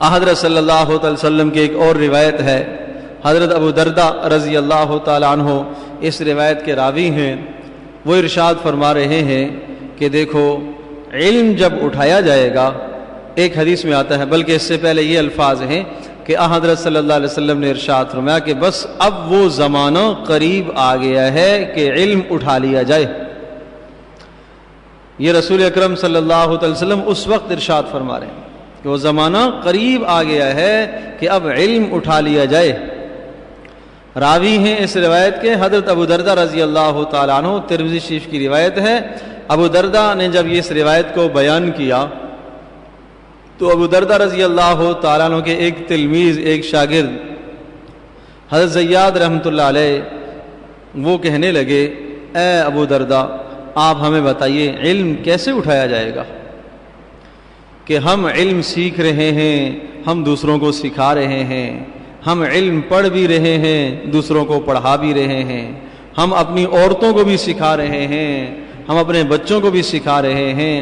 حضرت صلی اللہ علیہ وسلم کی ایک اور روایت ہے، حضرت ابو دردہ رضی اللہ تعالیٰ عنہ اس روایت کے راوی ہیں، وہ ارشاد فرما رہے ہیں کہ دیکھو علم جب اٹھایا جائے گا، ایک حدیث میں آتا ہے، بلکہ اس سے پہلے یہ الفاظ ہیں کہ حضرت صلی اللہ علیہ وسلم نے ارشاد فرمایا کہ بس اب وہ زمانہ قریب آ گیا ہے کہ علم اٹھا لیا جائے۔ یہ رسول اکرم صلی اللہ علیہ وسلم اس وقت ارشاد فرما رہے ہیں کہ وہ زمانہ قریب آ گیا ہے کہ اب علم اٹھا لیا جائے۔ راوی ہیں اس روایت کے حضرت ابو دردہ رضی اللہ تعالیٰ عنہ، ترمذی شریف کی روایت ہے۔ ابو دردہ نے جب یہ اس روایت کو بیان کیا تو ابو دردہ رضی اللہ تعالیٰ عنہ کے ایک تلمیذ، ایک شاگرد حضرت زیاد رحمۃ اللہ علیہ، وہ کہنے لگے اے ابو دردہ آپ ہمیں بتائیے علم کیسے اٹھایا جائے گا کہ ہم علم سیکھ رہے ہیں، ہم دوسروں کو سکھا رہے ہیں، ہم علم پڑھ بھی رہے ہیں، دوسروں کو پڑھا بھی رہے ہیں، ہم اپنی عورتوں کو بھی سکھا رہے ہیں، ہم اپنے بچوں کو بھی سکھا رہے ہیں،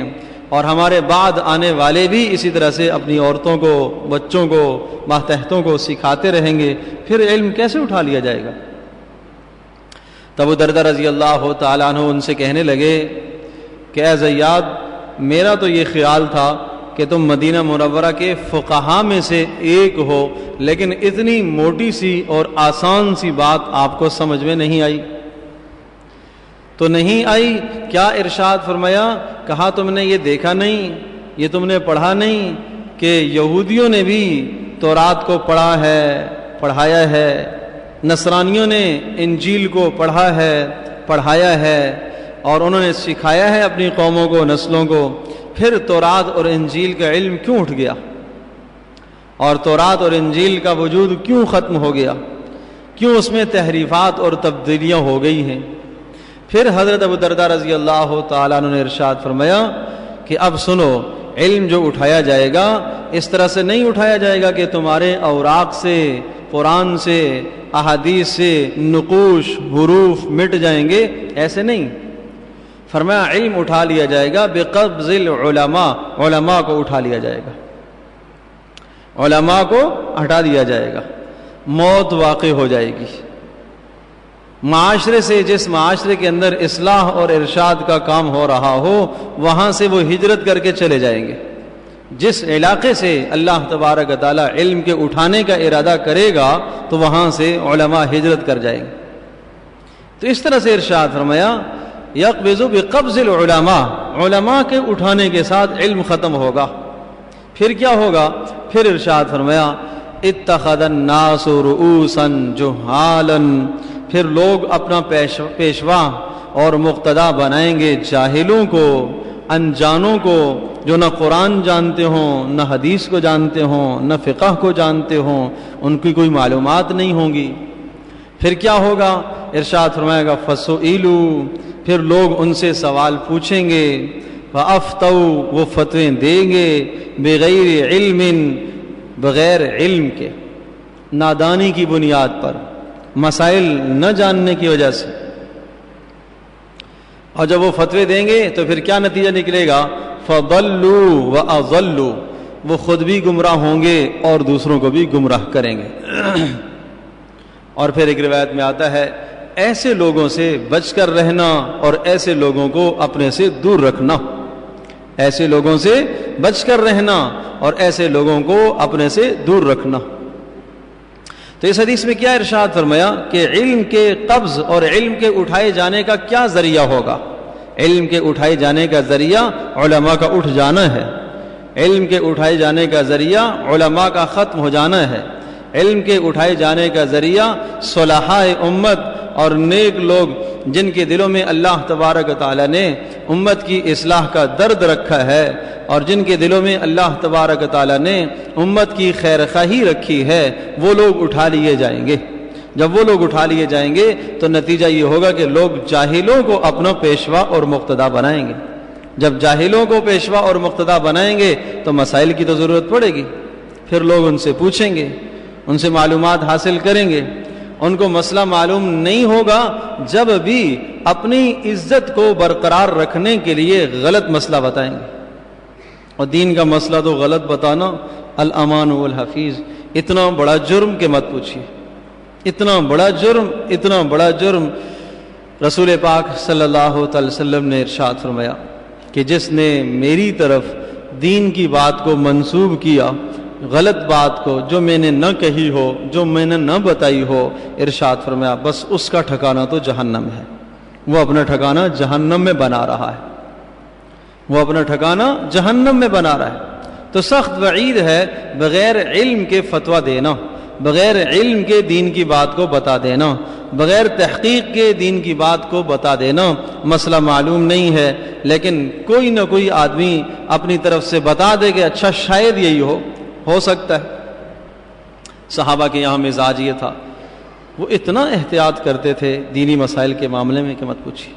اور ہمارے بعد آنے والے بھی اسی طرح سے اپنی عورتوں کو، بچوں کو، ماتحتوں کو سکھاتے رہیں گے، پھر علم کیسے اٹھا لیا جائے گا؟ تب ابو دردہ رضی اللہ تعالیٰ عنہ ان سے کہنے لگے کہ اے زیاد، میرا تو یہ خیال تھا کہ تم مدینہ منورہ کے فقہاء میں سے ایک ہو، لیکن اتنی موٹی سی اور آسان سی بات آپ کو سمجھ میں نہیں آئی۔ تو نہیں آئی، کیا ارشاد فرمایا؟ کہا تم نے یہ دیکھا نہیں، یہ تم نے پڑھا نہیں کہ یہودیوں نے بھی تورات کو پڑھا ہے، پڑھایا ہے، نصرانیوں نے انجیل کو پڑھا ہے، پڑھایا ہے، اور انہوں نے سکھایا ہے اپنی قوموں کو، نسلوں کو، پھر تورات اور انجیل کا علم کیوں اٹھ گیا؟ اور تورات اور انجیل کا وجود کیوں ختم ہو گیا؟ کیوں اس میں تحریفات اور تبدیلیاں ہو گئی ہیں؟ پھر حضرت ابو دردہ رضی اللہ تعالیٰ عنہ نے ارشاد فرمایا کہ اب سنو، علم جو اٹھایا جائے گا اس طرح سے نہیں اٹھایا جائے گا کہ تمہارے اوراق سے، قرآن سے، احادیث سے نقوش، حروف مٹ جائیں گے، ایسے نہیں۔ فرمایا علم اٹھا لیا جائے گا بقبض العلماء، علماء کو اٹھا لیا جائے گا، علماء کو ہٹا دیا جائے گا، موت واقع ہو جائے گی۔ معاشرے سے، جس معاشرے کے اندر اصلاح اور ارشاد کا کام ہو رہا ہو، وہاں سے وہ ہجرت کر کے چلے جائیں گے۔ جس علاقے سے اللہ تبارک و تعالی علم کے اٹھانے کا ارادہ کرے گا تو وہاں سے علماء ہجرت کر جائیں گے۔ تو اس طرح سے ارشاد فرمایا یقبض بقبض العلماء، علماء کے اٹھانے کے ساتھ علم ختم ہوگا۔ پھر کیا ہوگا؟ پھر ارشاد فرمایا اتخذ الناس رؤوسا جہالا، پھر لوگ اپنا پیشوا اور مقتدا بنائیں گے جاہلوں کو، انجانوں کو، جو نہ قرآن جانتے ہوں، نہ حدیث کو جانتے ہوں، نہ فقہ کو جانتے ہوں، ان کی کوئی معلومات نہیں ہوں گی۔ پھر کیا ہوگا؟ ارشاد فرمائے گا فسئلوا، پھر لوگ ان سے سوال پوچھیں گے، فافتوا، وہ فتوے دیں گے، بغیر علم، بغیر علم کے، نادانی کی بنیاد پر، مسائل نہ جاننے کی وجہ سے۔ اور جب وہ فتوے دیں گے تو پھر کیا نتیجہ نکلے گا؟ فضلوا واضلوا، وہ خود بھی گمراہ ہوں گے اور دوسروں کو بھی گمراہ کریں گے۔ اور پھر ایک روایت میں آتا ہے ایسے لوگوں سے بچ کر رہنا اور ایسے لوگوں کو اپنے سے دور رکھنا، ایسے لوگوں سے بچ کر رہنا اور ایسے لوگوں کو اپنے سے دور رکھنا۔ تو اس حدیث میں کیا ارشاد فرمایا کہ علم کے قبض اور علم کے اٹھائے جانے کا کیا ذریعہ ہوگا؟ علم کے اٹھائے جانے کا ذریعہ علماء کا اٹھ جانا ہے، علم کے اٹھائے جانے کا ذریعہ علماء کا ختم ہو جانا ہے، علم کے اٹھائے جانے کا ذریعہ صلحاء امت اور نیک لوگ جن کے دلوں میں اللہ تبارک و تعالی نے امت کی اصلاح کا درد رکھا ہے اور جن کے دلوں میں اللہ تبارک و تعالی نے امت کی خیر خواہی رکھی ہے، وہ لوگ اٹھا لیے جائیں گے۔ جب وہ لوگ اٹھا لیے جائیں گے تو نتیجہ یہ ہوگا کہ لوگ جاہلوں کو اپنا پیشوا اور مقتدا بنائیں گے۔ جب جاہلوں کو پیشوا اور مقتدا بنائیں گے تو مسائل کی تو ضرورت پڑے گی، پھر لوگ ان سے پوچھیں گے، ان سے معلومات حاصل کریں گے۔ ان کو مسئلہ معلوم نہیں ہوگا جب بھی اپنی عزت کو برقرار رکھنے کے لیے غلط مسئلہ بتائیں گے، اور دین کا مسئلہ تو غلط بتانا الامان والحفیظ، اتنا بڑا جرم کہ مت پوچھیے، اتنا بڑا جرم رسول پاک صلی اللہ علیہ وسلم نے ارشاد فرمایا کہ جس نے میری طرف دین کی بات کو منسوب کیا، غلط بات کو جو میں نے نہ کہی ہو، جو میں نے نہ بتائی ہو، ارشاد فرمایا بس اس کا ٹھکانہ تو جہنم ہے، وہ اپنا ٹھکانہ جہنم میں بنا رہا ہے، وہ اپنا ٹھکانہ جہنم میں بنا رہا ہے۔ تو سخت وعید ہے بغیر علم کے فتویٰ دینا، بغیر علم کے دین کی بات کو بتا دینا، بغیر تحقیق کے دین کی بات کو بتا دینا۔ مسئلہ معلوم نہیں ہے لیکن کوئی نہ کوئی آدمی اپنی طرف سے بتا دے کہ اچھا شاید یہی ہو سکتا ہے۔ صحابہ کے یہاں مزاج یہ تھا، وہ اتنا احتیاط کرتے تھے دینی مسائل کے معاملے میں کہ مت پوچھیے۔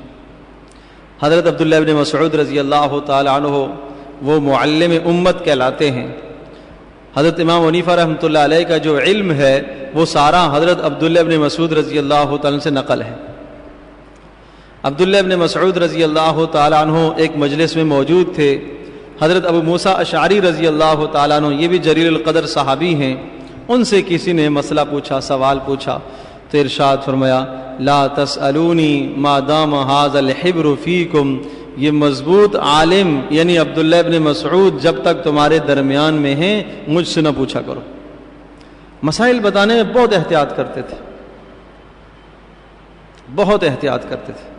حضرت عبداللہ ابن مسعود رضی اللہ تعالی عنہ وہ معلم امت کہلاتے ہیں۔ حضرت امام حنیفہ رحمۃ اللہ علیہ کا جو علم ہے وہ سارا حضرت عبداللہ ابن مسعود رضی اللہ تعالیٰ سے نقل ہے۔ عبداللہ ابن مسعود رضی اللہ تعالیٰ عنہ ایک مجلس میں موجود تھے۔ حضرت ابو موسیٰ اشعری رضی اللہ تعالیٰ عنہ، یہ بھی جلیل القدر صحابی ہیں، ان سے کسی نے مسئلہ پوچھا، سوال پوچھا تو ارشاد فرمایا لا تسألونی ما دام ھذا الحبر فیکم، یہ مضبوط عالم یعنی عبداللہ ابن مسعود جب تک تمہارے درمیان میں ہیں مجھ سے نہ پوچھا کرو۔ مسائل بتانے میں بہت احتیاط کرتے تھے، بہت احتیاط کرتے تھے۔